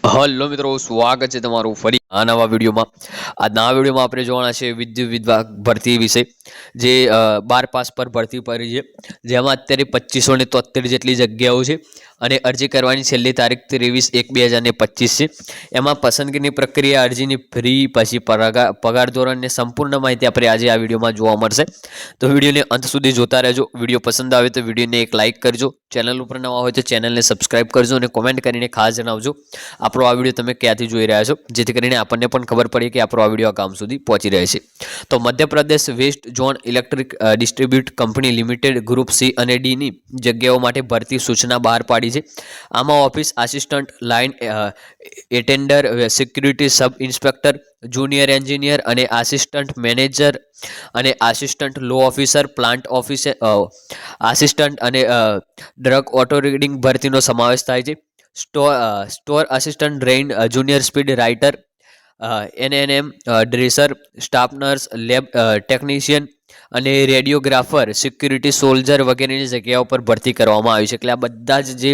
Hello મિત્રો, સ્વાગત છે તમારું ફરી આ નવા વિડીયોમાં. આ નવા વિડીયોમાં આપણે જોવાના છે વિદ્યુત વિભાગ ભરતી વિશે, જે 12 પાસ પર ભરતી પડી છે, જેમાં અત્યારે 2573 જેટલી જગ્યાઓ છે અને અરજી કરવાની છેલ્લી તારીખ 23/1/2025 છે. એમાં પસંદગીની પ્રક્રિયા, અરજીની ફ્રી, પછી પગાર ધોરણને સંપૂર્ણ માહિતી આપણે આજે આ વિડીયોમાં જોવા મળશે. તો વિડીયોને અંત સુધી જોતા રહેજો. વિડીયો પસંદ આવે તો વિડીયોને એક લાઇક કરજો, ચેનલ ઉપર નવા હોય તો ચેનલને સબસ્ક્રાઇબ કરજો અને કોમેન્ટ કરીને ખાસ જણાવજો આપણો આ વિડીયો તમે ક્યાંથી જોઈ રહ્યા છો, જેથી કરીને આપણને પણ ખબર પડે કે આપણો આ વિડીયો આ ગામ સુધી પહોંચી રહે છે. તો Madhya Pradesh west zone electric distribute company limited group C અને ડીની જગ્યાઓ માટે ભરતી સૂચના બહાર પાડી છે. આમાં office assistant, line attender, security sub inspector, junior engineer અને આસિસ્ટન્ટ મેનેજર અને assistant law officer, plant officer, assistant અને ડ્રગ ઓટો રીડિંગ ભરતીનો સમાવેશ થાય છે. સ્ટોર આસિસ્ટન્ટ, રેઇન junior speed writer, NNM dresser, staff nurse, lab technician અને રેડિયોગ્રાફર, સિક્યુરિટી સોલ્જર વગેરેની જગ્યાઓ પર ભરતી કરવામાં આવી છે. એટલે આ બધા જ જે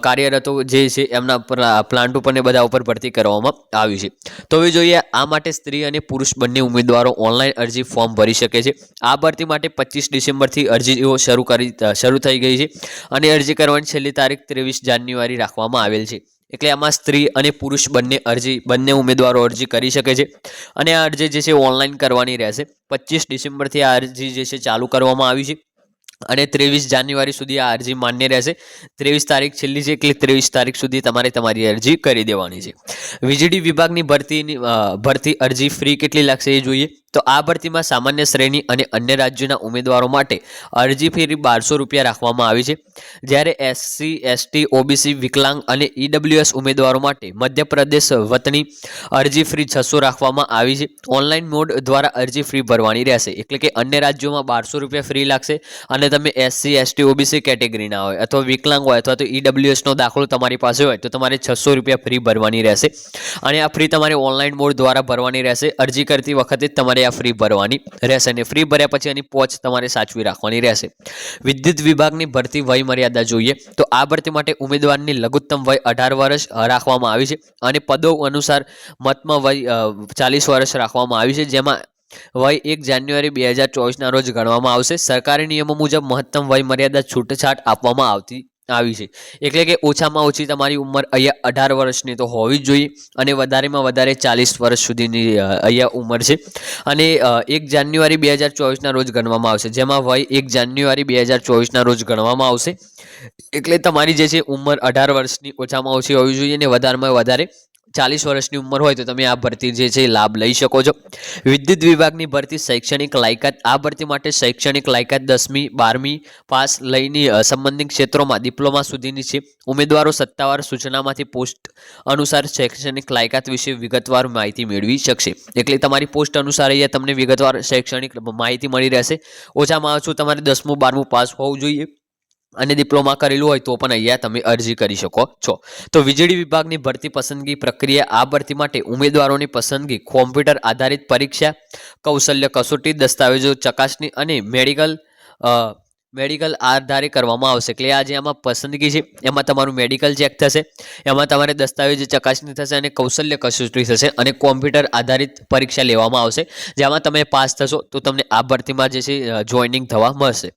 કાર્યરતો જે છે એમના પ્લાન્ટ ઉપર ને બધા ઉપર ભરતી કરવામાં આવી છે. તો હવે જોઈએ, આ માટે સ્ત્રી અને પુરુષ બંને ઉમેદવારો ઓનલાઈન અરજી ફોર્મ ભરી શકે છે. આ ભરતી માટે 25 ડિસેમ્બરથી અરજીઓ શરૂ થઈ ગઈ છે અને અરજી કરવાની છેલ્લી તારીખ 23 જાન્યુઆરી રાખવામાં આવેલ છે. એટલે આમાં સ્ત્રી અને પુરુષ બંને ઉમેદવારો અરજી કરી શકે છે અને આ અરજી જે છે ઓનલાઈન કરવાની રહેશે. 25 ડિસેમ્બરથી આ અરજી જે છે ચાલુ કરવામાં આવી છે અને 23 જાન્યુઆરી સુધી આ અરજી માન્ય રહેશે. 23 તારીખ છેલ્લી છે, એટલે 23 તારીખ સુધી તમારે તમારી અરજી કરી દેવાની છે. વીજળી વિભાગની ભરતી અરજી ફ્રી કેટલી લાગશે એ જોઈએ. તો આ ભરતીમાં સામાન્ય શ્રેણી અને અન્ય રાજ્યોના ઉમેદવારો માટે અરજી ફી 1200 રૂપિયા રાખવામાં આવી છે. જ્યારે SC, ST, OBC, વિકલાંગ અને EWS ઉમેદવારો માટે મધ્યપ્રદેશ વતની અરજી ફ્રી 600 રાખવામાં આવી છે. ઓનલાઈન મોડ દ્વારા અરજી ફ્રી ભરવાની રહેશે. એટલે કે અન્ય રાજ્યોમાં 1200 રૂપિયા ફ્રી લાગશે અને તમે SC, ST, OBC કેટેગરીના હોય અથવા વિકલાંગ હોય અથવા તો EWS નો દાખલો તમારી પાસે હોય તો તમારે 600 રૂપિયા ફ્રી ભરવાની રહેશે અને આ ફ્રી તમારે ઓનલાઈન મોડ દ્વારા ભરવાની રહેશે. અરજી કરતી વખતે તમારે આ ફ્રી ભરવાની રહેશે અને ફ્રી ભર્યા પછી એની પહોંચ તમારે સાચવી રાખવાની રહેશે. વિદ્યુત વિભાગની ભરતી વય મર્યાદા જોઈએ તો આ ભરતી માટે ઉમેદવારની લઘુત્તમ વય 18 વર્ષ રાખવામાં આવી છે અને પદો અનુસાર મતમાં વય 40 વર્ષ રાખવામાં આવી છે, જેમાં વય 1 જાન્યુઆરી 2024ના રોજ ગણવામાં આવશે. સરકારી નિયમો મુજબ મહત્તમ વય મર્યાદા છૂટછાટ આપવામાં આવી છે. એટલે કે ઓછામાં ઓછી તમારી ઉંમર અહીંયા 18 વર્ષની તો હોવી જ જોઈએ અને વધારેમાં વધારે 40 વર્ષ સુધીની અહીંયા ઉંમર છે અને 1 જાન્યુઆરી 2024ના રોજ ગણવામાં આવશે, જેમાં વય 1 જાન્યુઆરી 2024ના રોજ ગણવામાં આવશે. એટલે તમારી જે છે ઉંમર 18 વર્ષની ઓછામાં ઓછી હોવી જોઈએ અને વધારેમાં વધારે 40 વર્ષની ઉંમર હોય તો તમે આ ભરતી જે છે લાભ લઈ શકો છો. વિદ્યુત વિભાગની ભરતી શૈક્ષણિક લાયકાત. આ ભરતી માટે શૈક્ષણિક લાયકાત 10મી 12મી પાસ લઈને સંબંધિત ક્ષેત્રોમાં ડિપ્લોમા સુધીની છે. ઉમેદવારો સત્તાવાર સૂચનામાંથી પોસ્ટ અનુસાર શૈક્ષણિક લાયકાત વિશે વિગતવાર માહિતી મેળવી શકશે. એટલે તમારી પોસ્ટ અનુસાર અહીંયા તમને વિગતવાર શૈક્ષણિક માહિતી મળી રહેશે. ઓછામાં ઓછું તમારે 10મું 12મું પાસ હોવું જોઈએ અને ડિપ્લોમા કરેલું હોય તો પણ અહીંયા તમે અરજી કરી શકો છો. તો વીજળી વિભાગની ભરતી પસંદગી પ્રક્રિયા. આ ભરતી માટે ઉમેદવારોની પસંદગી કોમ્પ્યુટર આધારિત પરીક્ષા, કૌશલ્ય કસોટી, દસ્તાવેજો ચકાસણી અને મેડિકલ આધારે કરવામાં આવશે. એટલે આ જે આમાં પસંદગી છે એમાં તમારું મેડિકલ ચેક થશે, એમાં તમારે દસ્તાવેજ ચકાસણી થશે અને કૌશલ્ય કસોટી થશે અને કોમ્પ્યુટર આધારિત પરીક્ષા લેવામાં આવશે. જેમાં તમે પાસ થશો તો તમને આ ભરતીમાં જે છે જોઈનિંગ થવા મળશે.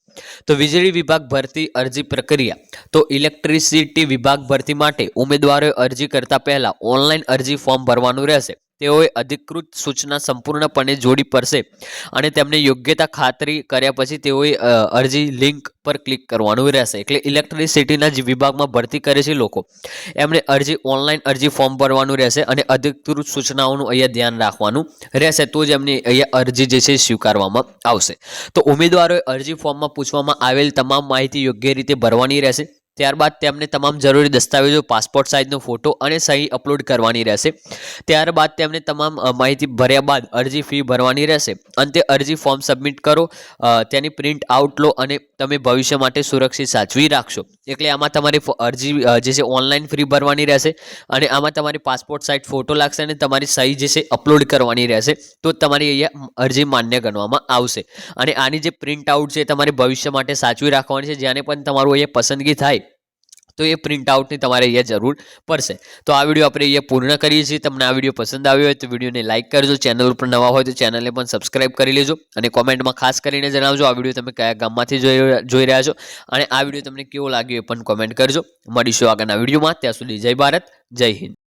તો વીજળી વિભાગ ભરતી અરજી પ્રક્રિયા. તો ઇલેક્ટ્રિસિટી વિભાગ ભરતી માટે ઉમેદવારોએ અરજી કરતા પહેલા ઓનલાઈન અરજી ફોર્મ ભરવાનું રહેશે. તેઓએ અધિકૃત સૂચના સંપૂર્ણપણે જોડી પડશે અને તેમને યોગ્યતા ખાતરી કર્યા પછી તેઓએ અરજી લિંક પર ક્લિક કરવાનું રહેશે. એટલે ઇલેક્ટ્રિસિટીના જે વિભાગમાં ભરતી કરે છે લોકો, એમણે ઓનલાઈન અરજી ફોર્મ ભરવાનું રહેશે અને અધિકૃત સૂચનાઓનું અહીંયા ધ્યાન રાખવાનું રહેશે, તો જ એમની અહીંયા અરજી જે છે સ્વીકારવામાં આવશે. તો ઉમેદવારોએ અરજી ફોર્મમાં પૂછવામાં આવેલ તમામ માહિતી યોગ્ય રીતે ભરવાની રહેશે. ત્યારબાદ તેમને તમામ જરૂરી દસ્તાવેજો, પાસપોર્ટ સાઇઝનો ફોટો અને સહી અપલોડ કરવાની રહેશે. ત્યારબાદ તેમને તમામ માહિતી ભર્યા બાદ અરજી ફી ભરવાની રહેશે. અંતે અરજી ફોર્મ સબમિટ કરો, તેની પ્રિન્ટ આઉટ લો અને તમે ભવિષ્ય માટે સુરક્ષિત સાચવી રાખશો. એટલે આમાં તમારી અરજી જે છે ઓનલાઈન ફી ભરવાની રહેશે અને આમાં તમારી પાસપોર્ટ સાઇઝ ફોટો લાગશે અને તમારી સહી જે છે અપલોડ કરવાની રહેશે, તો તમારી અહીંયા અરજી માન્ય ગણવામાં આવશે. અને આની જે પ્રિન્ટ આઉટ છે તમારે ભવિષ્ય માટે સાચવી રાખવાની છે. જ્યારે પણ તમારું અહીંયા પસંદગી થાય તો એ પ્રિન્ટ આઉટની તમારે અહીંયા જરૂર પડશે. તો આ વિડીયો આપણે અહીંયા પૂર્ણ કરીએ છીએ. તમને આ વિડીયો પસંદ આવ્યો હોય તો વિડીયોને લાઇક કરજો, ચેનલ ઉપર નવા હોય તો ચેનલને પણ સબસ્ક્રાઇબ કરી લેજો અને કોમેન્ટમાં ખાસ કરીને જણાવજો આ વિડીયો તમે કયા ગામમાંથી જોઈ રહ્યા છો અને આ વિડીયો તમને કેવો લાગ્યો એ પણ કોમેન્ટ કરજો. મળીશું આગળના વિડીયોમાં. ત્યાં સુધી જય ભારત, જય હિન્દ.